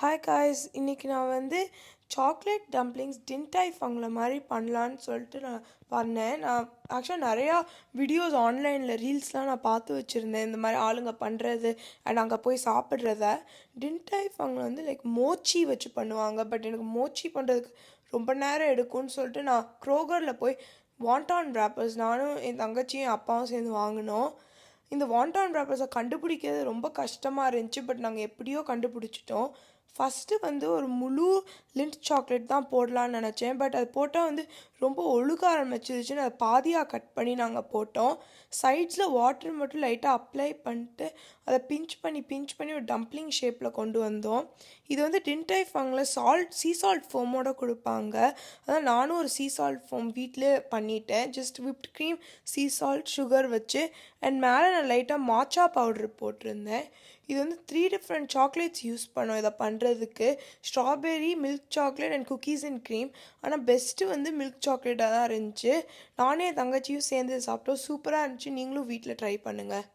Hi guys, இன்றைக்கி நான் வந்து சாக்லேட் டம்ப்ளிங்ஸ் டின்டாய் ஃபங்கில் மாதிரி பண்ணலான்னு சொல்லிட்டு நான் பண்ணேன். நான் ஆக்சுவலாக நிறையா வீடியோஸ் ஆன்லைனில் ரீல்ஸ்லாம் நான் பார்த்து வச்சுருந்தேன், இந்த மாதிரி ஆளுங்க பண்ணுறது அண்ட் அங்கே போய் சாப்பிட்றத. டின்டாய் ஃபங்கில் வந்து லைக் மோச்சி வச்சு பண்ணுவாங்க. பட் எனக்கு மோச்சி பண்ணுறதுக்கு ரொம்ப நேரம் எடுக்கும்னு சொல்லிட்டு நான் க்ரோகரில் போய் வாண்டான் ரேப்பர்ஸ் நானும் என் தங்கச்சியும் என் அப்பாவும் சேர்ந்து வாங்கினோம். இந்த வாண்டான் ரேப்பர்ஸை கண்டுபிடிக்கிறது ரொம்ப கஷ்டமாக இருந்துச்சு. பட் நாங்கள் எப்படியோ கண்டுபிடிச்சிட்டோம். ஃபஸ்ட்டு வந்து ஒரு முழு லிண்ட் சாக்லேட் தான் போடலான்னு நினச்சேன். பட் அது போட்டால் வந்து ரொம்ப ஒழுக ஆரம்பிச்சிருச்சுன்னு அதை பாதியாக கட் பண்ணி நாங்கள் போட்டோம். சைட்ஸில் வாட்டர் மட்டும் லைட்டாக அப்ளை பண்ணிட்டு அதை பிஞ்ச் பண்ணி ஒரு டம்ப்ளிங் ஷேப்பில் கொண்டு வந்தோம். இது வந்து டின்டாய் ஃபங்கில் சீ சால்ட் ஃபோமோடு கொடுப்பாங்க. அதான் நானும் ஒரு சீ சால்ட் ஃபோம் வீட்டிலே பண்ணிட்டேன். Just whipped cream, sea salt, sugar வச்சு அண்ட் மேலே நான் லைட்டாக மாச்சா பவுடர் போட்டிருந்தேன். இது வந்து 3 டிஃப்ரெண்ட் சாக்லேட்ஸ் யூஸ் பண்ணோம் இதை பண்ணுறதுக்கு. Strawberry, milk chocolate and cookies and cream. ஆனால் பெஸ்ட்டு வந்து மில்க் சாக்லேட்டாக தான் இருந்துச்சு. நானே தங்கச்சியும் சேர்ந்து சாப்பிட்டோம். சூப்பராக இருந்துச்சு. நீங்களும் வீட்டில் ட்ரை பண்ணுங்கள்.